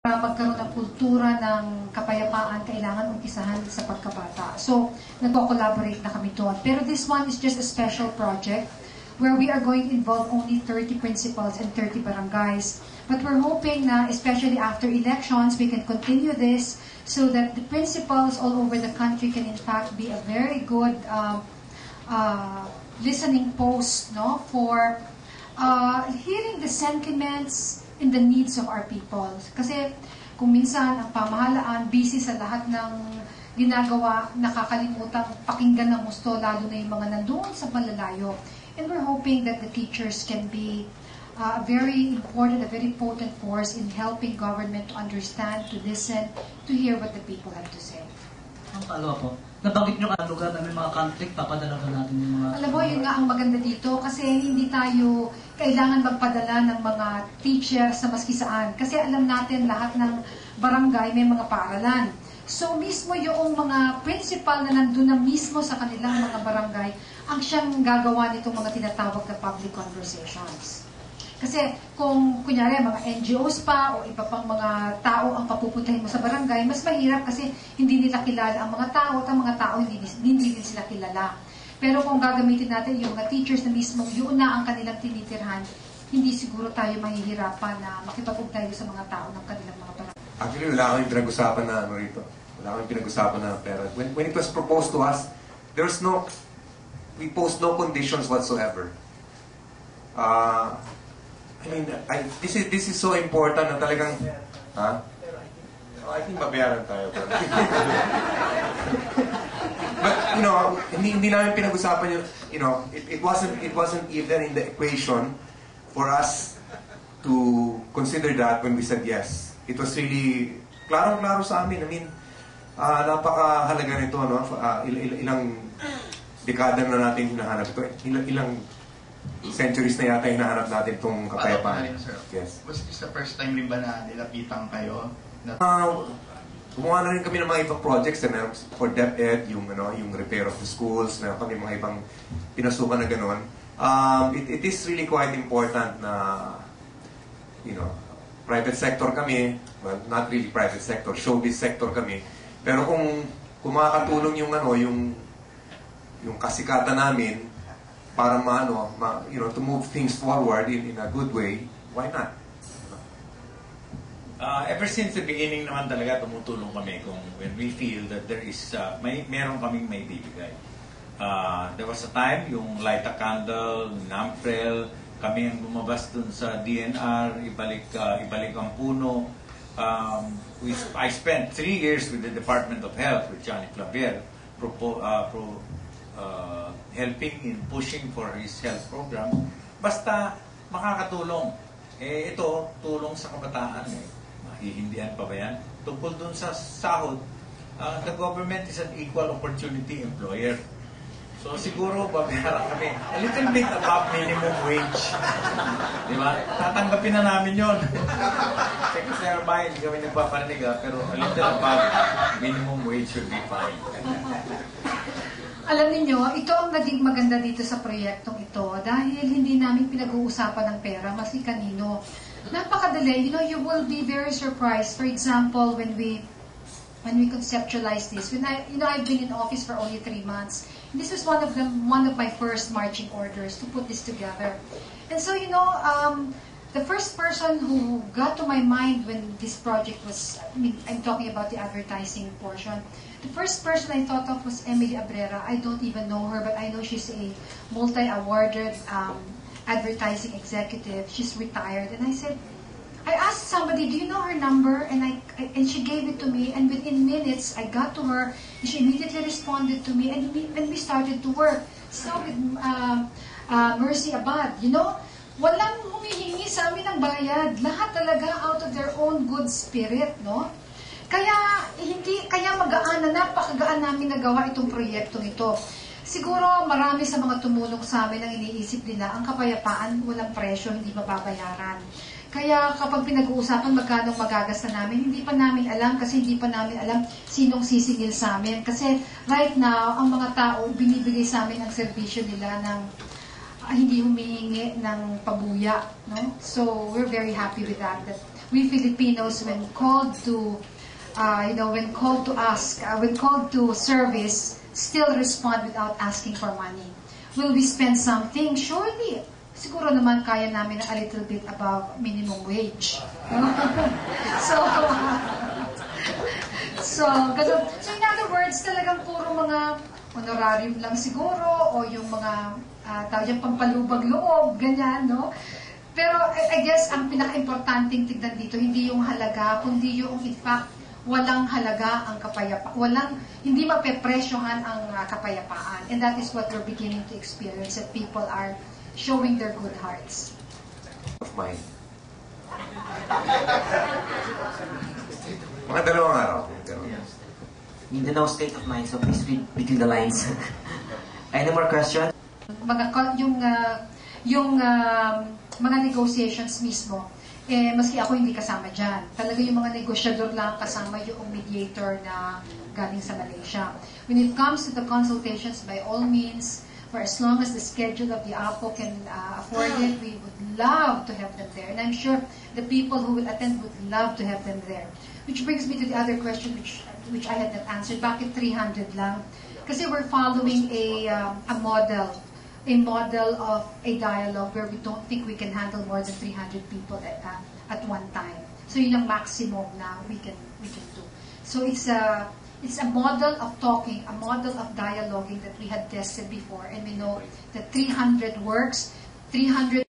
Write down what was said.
Para magkaroon ng kultura ng kapayapaan, kailangan umpisahan sa pagkabata. So, nagko-collaborate na kami doon. Pero this one is just a special project where we are going to involve only 30 principals and 30 barangays. But we're hoping na, especially after elections, we can continue this so that the principals all over the country can in fact be a very good listening post, no, for hearing the sentiments and the needs of our people. Kasi kung minsan ang pamahalaan busy sa lahat ng ginagawa, nakakalimutan pakinggan ng gusto, lalo na yung mga nandoon sa malalayo. And we're hoping that the teachers can be a very important, a very potent force in helping government to understand, to listen, to hear what the people have to say. Ang palo po, nabanggit nyo ka lugar na may mga conflict, papadala ka natin yung mga... Alam mo, yun nga ang maganda dito kasi hindi tayo kailangan magpadala ng mga teachers na maski saan. Kasi alam natin lahat ng barangay may mga paaralan. So mismo yung mga principal na nandun na mismo sa kanilang mga barangay ang siyang gagawa nitong mga tinatawag na public conversations. Kasi kung kunyari mga NGOs pa o iba pang mga tao ang papupuntahin mo sa barangay, mas mahirap kasi hindi nila kilala ang mga tao at ang mga tao hindi din sila kilala. Pero kung gagamitin natin yung mga teachers na mismo yun na ang kanilang tinitirhan, hindi siguro tayo mahihirapan na makipag-ugnayan sa mga tao ng kanilang mga barangay. Actually, wala kaming pinag-usapan na ano rito. Wala kaming pinag-usapan na pera. When it was proposed to us, we posed no conditions whatsoever. I mean, this is so important na talagang, ha? I think babayaran tayo. But, you know, hindi namin pinag-usapan yun, you know, it wasn't even in the equation for us to consider that when we said yes. It was really, klarong-klaro sa amin. I mean, napakahalaga nito, no? Ilang dekada na natin hinahanap ito. Ilang centuries na yata hinahanap natin itong kapayapaan. Yes. Was this the first time rin ba na nilapitan kayo? Gumawa na rin kami ng mga ibang projects na for DepEd, yung repair of the schools, na kami mga ibang pinasukan na gano'n. It is really quite important na, you know, private sector kami, well, not really private sector, showbiz sector kami. Pero kung makakatulong yung kasikatan namin para to move things forward in a good way, why not? Ever since the beginning naman talaga tumutulong kami when we feel that there is meron kaming may bibigay. There was a time yung light a candle, NAMFREL, kami ang lumabas dun sa DNR, ibalik ang puno. I spent 3 years with the Department of Health with Johnny Clavier, helping in pushing for his health program. Basta makakatulong. Ito, tulong sa kabataan. Mahihindihan pa ba yan? Tungkol dun sa sahod, the government is an equal opportunity employer. So siguro, babayaran kami a little bit above minimum wage. Di ba? Tatanggapin na namin yun. Secretary Bayan, hindi kami nagpaparinig, pero a little above minimum wage should be fine. Alam niyo, ito ang naging maganda dito sa proyektong ito dahil hindi namin pinag-uusapan ng pera, maski kanino. Napakadali. You know, you will be very surprised. For example, when we conceptualize this, I've been in office for only 3 months. And this was one of my first marching orders to put this together. And so, you know, the first person who got to my mind when this project was, I'm talking about the advertising portion. The first person I thought of was Emily Abrera. I don't even know her, but I know she's a multi-awarded advertising executive. She's retired. And I asked somebody, do you know her number? And she gave it to me. And within minutes, I got to her. And she immediately responded to me. And we started to work. So with Mercy Abad, you know, walang humihingi sa amin ng bayad. Lahat talaga out of their own good spirit, no? Kaya magaan na napakagaan namin nagawa itong proyektong ito. Siguro marami sa mga tumulong sa amin ang iniisip nila, ang kapayapaan, walang presyo, hindi mababayaran. Kaya kapag pinag-uusapan magkano magagasta namin, hindi pa namin alam kasi hindi pa namin alam sinong sisingil sa amin. Kasi right now, ang mga tao, binibigay sa amin ang serbisyo nila ng hindi humihingi ng pabuya. No? So we're very happy with that we Filipinos, when called to, when called to service, still respond without asking for money. Will we spend something? Surely. Siguro naman kaya namin a little bit above minimum wage. So in other words, talagang puro mga honorarium lang siguro, o yung mga tawag yung pampalubag loob, ganyan, no? Pero I guess ang pinaka-importanting tignan dito, hindi yung halaga, kundi yung in fact, walang halaga ang kapayapaan. Hindi mapepresyohan ang kapayapaan. And that is what we're beginning to experience, that people are showing their good hearts. Of mind. Mga dalawang araw. Mindanao state of mind, so please read between the lines. Any more questions? Mga negotiations mismo, maski ako hindi kasama dyan. Talaga yung mga negosyador lang kasama yung mediator na galing sa Malaysia. When it comes to the consultations, by all means, for as long as the schedule of the APO can afford it, we would love to have them there. And I'm sure the people who will attend would love to have them there. Which brings me to the other question which I had not answered. Bakit 300 lang? Kasi we're following a model of a dialogue where we don't think we can handle more than 300 people at one time. So yun ang maximum na we can do. So it's a model of talking, a model of dialoguing that we had tested before, and we know that 300 works. 300